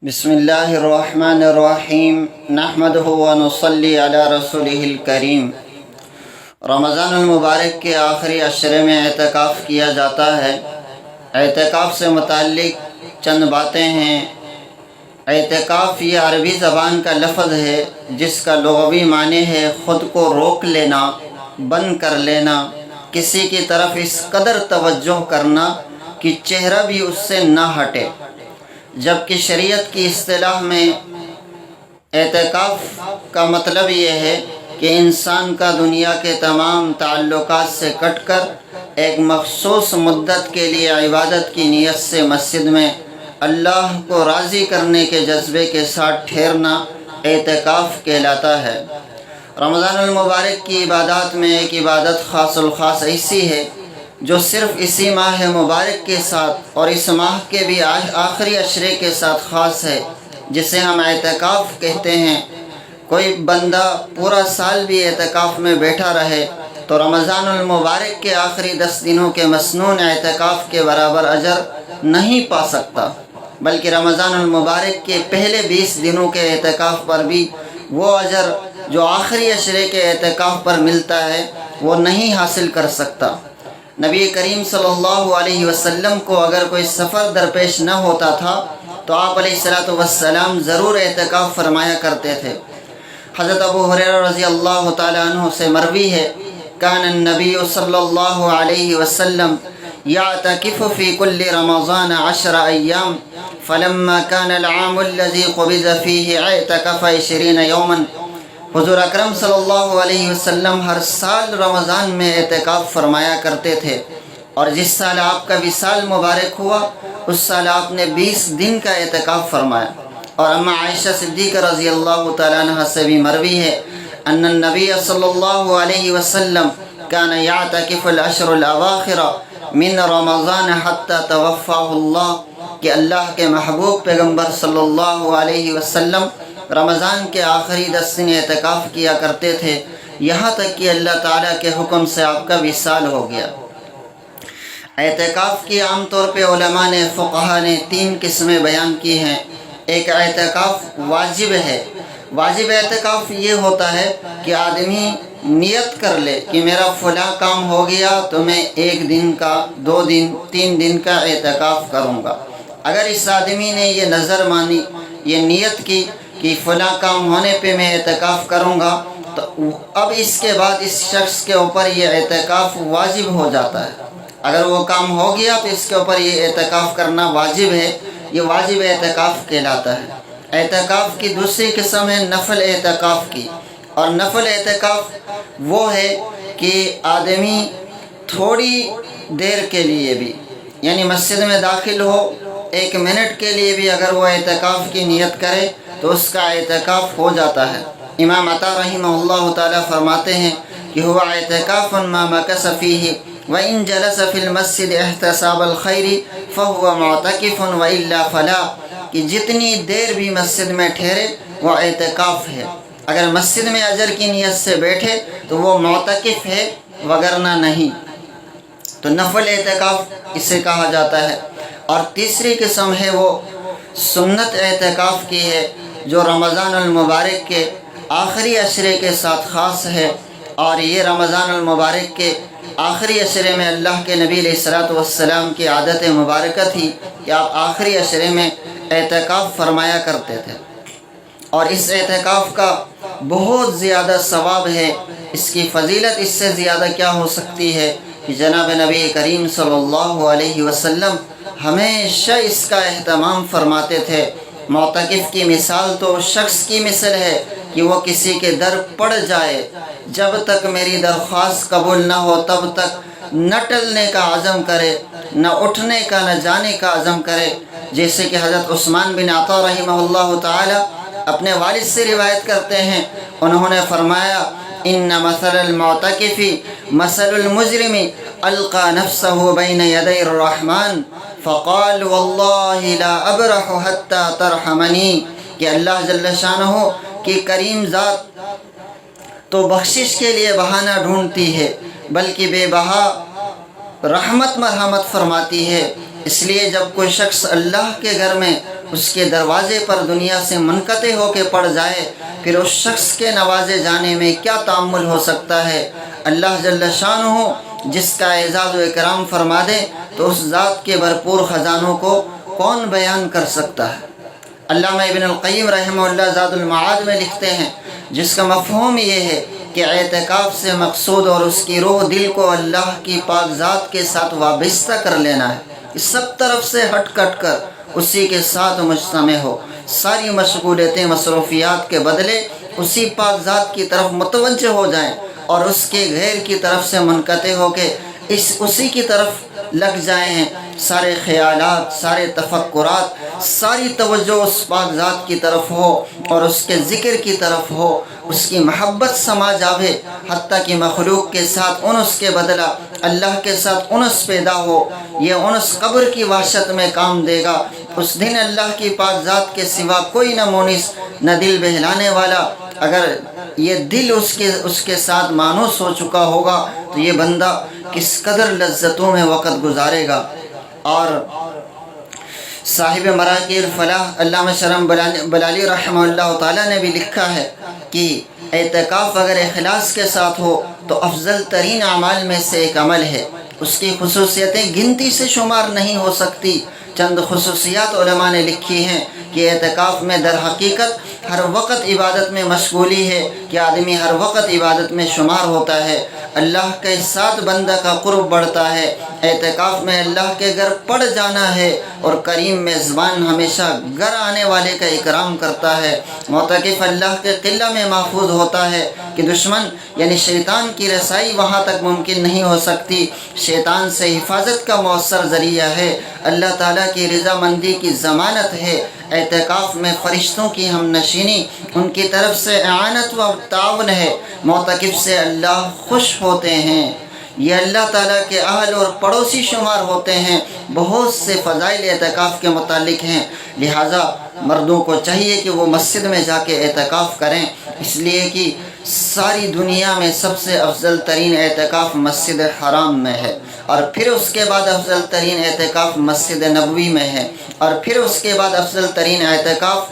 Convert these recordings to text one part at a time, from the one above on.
بسم اللہ الرحمن الرحیم نحمدہ ونصلی علی رسولہ الکریم۔ رمضان المبارک کے آخری عشرے میں اعتکاف کیا جاتا ہے۔ اعتکاف سے متعلق چند باتیں ہیں۔ اعتکاف یہ عربی زبان کا لفظ ہے جس کا لغوی معنی ہے خود کو روک لینا، بند کر لینا، کسی کی طرف اس قدر توجہ کرنا کہ چہرہ بھی اس سے نہ ہٹے، جبکہ شریعت کی اصطلاح میں اعتکاف کا مطلب یہ ہے کہ انسان کا دنیا کے تمام تعلقات سے کٹ کر ایک مخصوص مدت کے لیے عبادت کی نیت سے مسجد میں اللہ کو راضی کرنے کے جذبے کے ساتھ ٹھہرنا اعتکاف کہلاتا ہے۔ رمضان المبارک کی عبادات میں ایک عبادت خاص الخاص ایسی ہے جو صرف اسی ماہ مبارک کے ساتھ اور اس ماہ کے بھی آخری عشرے کے ساتھ خاص ہے، جسے ہم اعتکاف کہتے ہیں۔ کوئی بندہ پورا سال بھی اعتکاف میں بیٹھا رہے تو رمضان المبارک کے آخری 10 دنوں کے مسنون اعتکاف کے برابر اجر نہیں پا سکتا، بلکہ رمضان المبارک کے پہلے 20 دنوں کے اعتکاف پر بھی وہ اجر جو آخری عشرے کے اعتکاف پر ملتا ہے وہ نہیں حاصل کر سکتا۔ نبی کریم صلی اللہ علیہ وسلم کو اگر کوئی سفر درپیش نہ ہوتا تھا تو آپ علیہ السلام ضرور اعتکاف فرمایا کرتے تھے۔ حضرت ابو ہریرہ رضی اللہ تعالی عنہ سے مروی ہے، کان النبی صلی اللہ علیہ وسلم یعتکف فی کل رمضان 10 ایام فلما کان العام الذی قبض فیہ اعتکف 20 یوما۔ حضور اکرم صلی اللہ علیہ وسلم ہر سال رمضان میں اعتکاف فرمایا کرتے تھے، اور جس سال آپ کا وصال مبارک ہوا اس سال آپ نے 20 دن کا اعتکاف فرمایا۔ اور اما عائشہ صدیقہ رضی اللہ تعالیٰ عنہ سے بھی مروی ہے ان النبی صلی اللہ علیہ وسلم کان یعتکف العشر الاواخر من رمضان حتی توفاہ اللہ، کہ اللہ کے محبوب پیغمبر صلی اللہ علیہ وسلم رمضان کے آخری 10 دن اعتکاف کیا کرتے تھے، یہاں تک کہ اللہ تعالیٰ کے حکم سے آپ کا وصال ہو گیا۔ اعتکاف کی عام طور پہ علماء نے، فقہا نے 3 قسمیں بیان کی ہیں۔ ایک اعتکاف واجب ہے۔ واجب اعتکاف یہ ہوتا ہے کہ آدمی نیت کر لے کہ میرا فلاں کام ہو گیا تو میں 1 دن کا، 2 دن، 3 دن کا اعتکاف کروں گا۔ اگر اس آدمی نے یہ نظر مانی، یہ نیت کی کہ فلاں کام ہونے پہ میں اعتکاف کروں گا، تو اب اس کے بعد اس شخص کے اوپر یہ اعتکاف واجب ہو جاتا ہے۔ اگر وہ کام ہو گیا تو اس کے اوپر یہ اعتکاف کرنا واجب ہے، یہ واجب اعتکاف کہلاتا ہے۔ اعتکاف کی دوسری قسم ہے نفل اعتکاف کی، اور نفل اعتکاف وہ ہے کہ آدمی تھوڑی دیر کے لیے بھی، یعنی مسجد میں داخل ہو 1 منٹ کے لیے بھی اگر وہ اعتکاف کی نیت کرے تو اس کا اعتکاف ہو جاتا ہے۔ امام عطا رحمہ اللہ تعالیٰ فرماتے ہیں کہ ہوا اعتکاف ما مکث فیہ وَإِن جَلَسَ فِي الْمَسْجِدِ احْتَسَابَ الْخَيْرِ فَهُوَ مُعْتَكِفٌ وَإِلَّا فَلَا، کہ جتنی دیر بھی مسجد میں ٹھہرے وہ اعتکاف ہے۔ اگر مسجد میں اجر کی نیت سے بیٹھے تو وہ معتکف ہے، وگرنہ نہیں۔ تو نفل اعتکاف اسے کہا جاتا ہے۔ اور تیسری قسم ہے وہ سنت اعتکاف کی ہے، جو رمضان المبارک کے آخری عشرے کے ساتھ خاص ہے، اور یہ رمضان المبارک کے آخری عشرے میں اللہ کے نبی علیہ السلام کی عادت مبارکہ تھی کہ آپ آخری عشرے میں اعتکاف فرمایا کرتے تھے، اور اس اعتکاف کا بہت زیادہ ثواب ہے۔ اس کی فضیلت اس سے زیادہ کیا ہو سکتی ہے کہ جناب نبی کریم صلی اللہ علیہ وسلم ہمیشہ اس کا اہتمام فرماتے تھے۔ معتکف کی مثال تو اس شخص کی مثل ہے کہ وہ کسی کے در پڑ جائے، جب تک میری درخواست قبول نہ ہو تب تک نہ ٹلنے کا عزم کرے، نہ اٹھنے کا، نہ جانے کا عزم کرے۔ جیسے کہ حضرت عثمان بن عطا رحمہ اللہ تعالی اپنے والد سے روایت کرتے ہیں، انہوں نے فرمایا ان مثل المعتکف مثل المجرم القى نفسه بین یدی الرحمن فقال واللہ لا ابرح حتی ترحمنی، کہ اللہ جل شانہ کی کریم ذات تو بخشش کے لیے بہانہ ڈھونڈتی ہے، بلکہ بے بہا رحمت مرحمت فرماتی ہے، اس لیے جب کوئی شخص اللہ کے گھر میں اس کے دروازے پر دنیا سے منقطع ہو کے پڑ جائے، پھر اس شخص کے نوازے جانے میں کیا تأمل ہو سکتا ہے؟ اللہ جل شانہ جس کا اعزاز و اکرام فرما دے تو اس ذات کے بھرپور خزانوں کو کون بیان کر سکتا ہے؟ علامہ ابن القیم رحمہ اللہ زاد المعاد میں لکھتے ہیں، جس کا مفہوم یہ ہے کہ اعتکاف سے مقصود اور اس کی روح دل کو اللہ کی پاک ذات کے ساتھ وابستہ کر لینا ہے، کہ سب طرف سے ہٹ کٹ کر اسی کے ساتھ مجتمع ہو، ساری مشغولیتیں مصروفیات کے بدلے اسی پاک ذات کی طرف متوجہ ہو جائیں اور اس کے غیر کی طرف سے منقطع ہو کے اسی کی طرف لگ جائیں ہیں۔ سارے خیالات، سارے تفکرات، ساری توجہ اس پاک ذات کی طرف ہو اور اس کے ذکر کی طرف ہو، اس کی محبت سما جاوے، حتیٰ کہ مخلوق کے ساتھ انس کے بدلہ اللہ کے ساتھ انس پیدا ہو۔ یہ انس قبر کی وحشت میں کام دے گا۔ اس دن اللہ کی پاک ذات کے سوا کوئی نہ مونس، نہ دل بہلانے والا۔ اگر یہ دل اس کے ساتھ مانوس ہو چکا ہوگا تو یہ بندہ کس قدر لذتوں میں وقت گزارے گا۔ اور صاحب مراقی الفلاح علامہ شرم بلالی رحمہ اللہ تعالیٰ نے بھی لکھا ہے کہ اعتکاف اگر اخلاص کے ساتھ ہو تو افضل ترین اعمال میں سے ایک عمل ہے۔ اس کی خصوصیتیں گنتی سے شمار نہیں ہو سکتی۔ چند خصوصیات علماء نے لکھی ہیں کہ اعتکاف میں در حقیقت ہر وقت عبادت میں مشغولی ہے، کہ آدمی ہر وقت عبادت میں شمار ہوتا ہے، اللہ کے ساتھ بندہ کا قرب بڑھتا ہے۔ اعتکاف میں اللہ کے گھر پڑ جانا ہے اور کریم میزبان ہمیشہ گھر آنے والے کا اکرام کرتا ہے۔ معتکف اللہ کے قلعہ میں محفوظ ہوتا ہے کہ دشمن یعنی شیطان کی رسائی وہاں تک ممکن نہیں ہو سکتی۔ شیطان سے حفاظت کا مؤثر ذریعہ ہے، اللہ تعالیٰ کی رضامندی کی ضمانت ہے۔ اعتکاف میں فرشتوں کی ہم نشینی، ان کی طرف سے اعانت و تعاون ہے۔ معتکف سے اللہ خوش ہوتے ہیں، یہ اللہ تعالیٰ کے اہل اور پڑوسی شمار ہوتے ہیں۔ بہت سے فضائل اعتکاف کے متعلق ہیں، لہٰذا مردوں کو چاہیے کہ وہ مسجد میں جا کے اعتکاف کریں، اس لیے کہ ساری دنیا میں سب سے افضل ترین اعتکاف مسجد حرام میں ہے، اور پھر اس کے بعد افضل ترین اعتکاف مسجد نبوی میں ہے، اور پھر اس کے بعد افضل ترین اعتکاف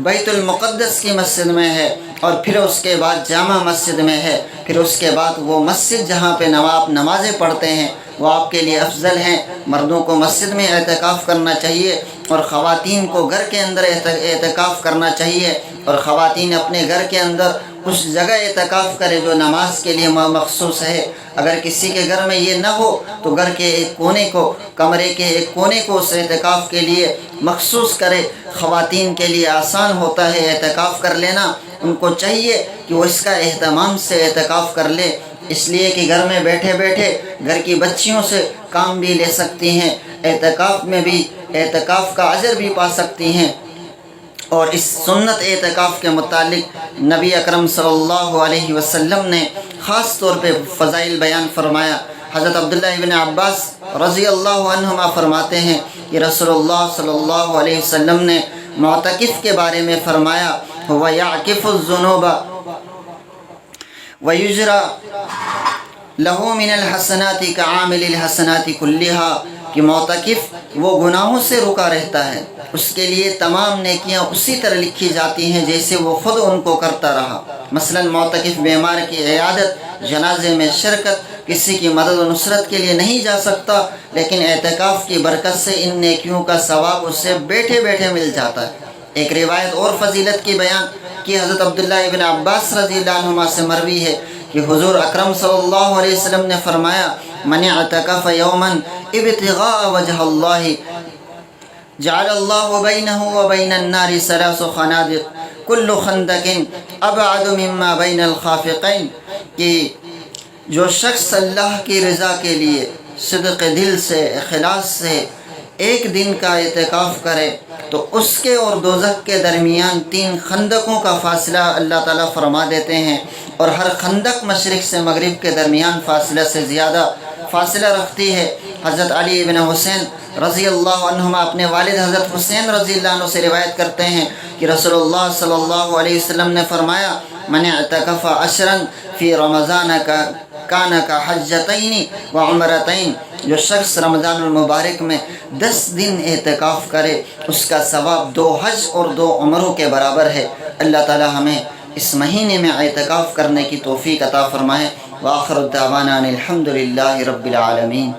بیت المقدس کی مسجد میں ہے، اور پھر اس کے بعد جامع مسجد میں ہے، پھر اس کے بعد وہ مسجد جہاں پہ نمازیں پڑھتے ہیں وہ آپ کے لیے افضل ہیں۔ مردوں کو مسجد میں اعتکاف کرنا چاہیے اور خواتین کو گھر کے اندر اعتکاف کرنا چاہیے، اور خواتین اپنے گھر کے اندر اس جگہ اعتکاف کرے جو نماز کے لیے مخصوص ہے۔ اگر کسی کے گھر میں یہ نہ ہو تو گھر کے ایک کونے کو، کمرے کے ایک کونے کو اس اعتکاف کے لیے مخصوص کرے۔ خواتین کے لیے آسان ہوتا ہے اعتکاف کر لینا، ان کو چاہیے کہ وہ اس کا اہتمام سے اعتکاف کر لے، اس لیے کہ گھر میں بیٹھے بیٹھے گھر کی بچیوں سے کام بھی لے سکتی ہیں، اعتکاف میں بھی اعتکاف کا اجر بھی پا سکتی ہیں۔ اور اس سنت اعتکاف کے متعلق نبی اکرم صلی اللہ علیہ وسلم نے خاص طور پہ فضائل بیان فرمایا۔ حضرت عبداللہ ابن عباس رضی اللہ عنہما فرماتے ہیں کہ رسول اللہ صلی اللہ علیہ وسلم نے معتکف کے بارے میں فرمایا، وَيَعْكِفُ الذُّنُوبَ وَيُجْرَى لَهُ مِنَ الْحَسَنَاتِ كَعَامِلِ الْحَسَنَاتِ كُلِّهَا، کہ معتکف وہ گناہوں سے رکا رہتا ہے، اس کے لیے تمام نیکیاں اسی طرح لکھی جاتی ہیں جیسے وہ خود ان کو کرتا رہا۔ مثلا معتکف بیمار کی عیادت، جنازے میں شرکت، کسی کی مدد و نصرت کے لیے نہیں جا سکتا، لیکن اعتکاف کی برکت سے ان نیکیوں کا ثواب اسے بیٹھے بیٹھے مل جاتا ہے۔ ایک روایت اور فضیلت کی بیان کہ حضرت عبداللہ ابن عباس رضی اللہ عنہما سے مروی ہے کہ حضور اکرم صلی اللہ علیہ وسلم نے فرمایا، من اعتکف یوما ابتغاء وجہ اللہ جعل اللہ بینہ وبین النار ثلاث خنادق کل خندق ابعد مما بین الخافقین، کہ جو شخص اللہ کی رضا کے لیے صدق دل سے، اخلاص سے ایک دن کا اعتکاف کرے تو اس کے اور دوزخ کے درمیان 3 خندقوں کا فاصلہ اللہ تعالیٰ فرما دیتے ہیں، اور ہر خندق مشرق سے مغرب کے درمیان فاصلہ سے زیادہ فاصلہ رکھتی ہے۔ حضرت علی بن حسین رضی اللہ عنہما اپنے والد حضرت حسین رضی اللہ عنہ سے روایت کرتے ہیں کہ رسول اللہ صلی اللہ علیہ وسلم نے فرمایا، من اعتکف عشرا فی رمضان کانا کا حجتین و عمرتین، جو شخص رمضان المبارک میں 10 دن اعتکاف کرے اس کا ثواب 2 حج اور 2 عمروں کے برابر ہے۔ اللہ تعالی ہمیں اس مہینے میں اعتکاف کرنے کی توفیق عطا فرمائے۔ وآخر الدعوانا ان الحمد للہ رب العالمین۔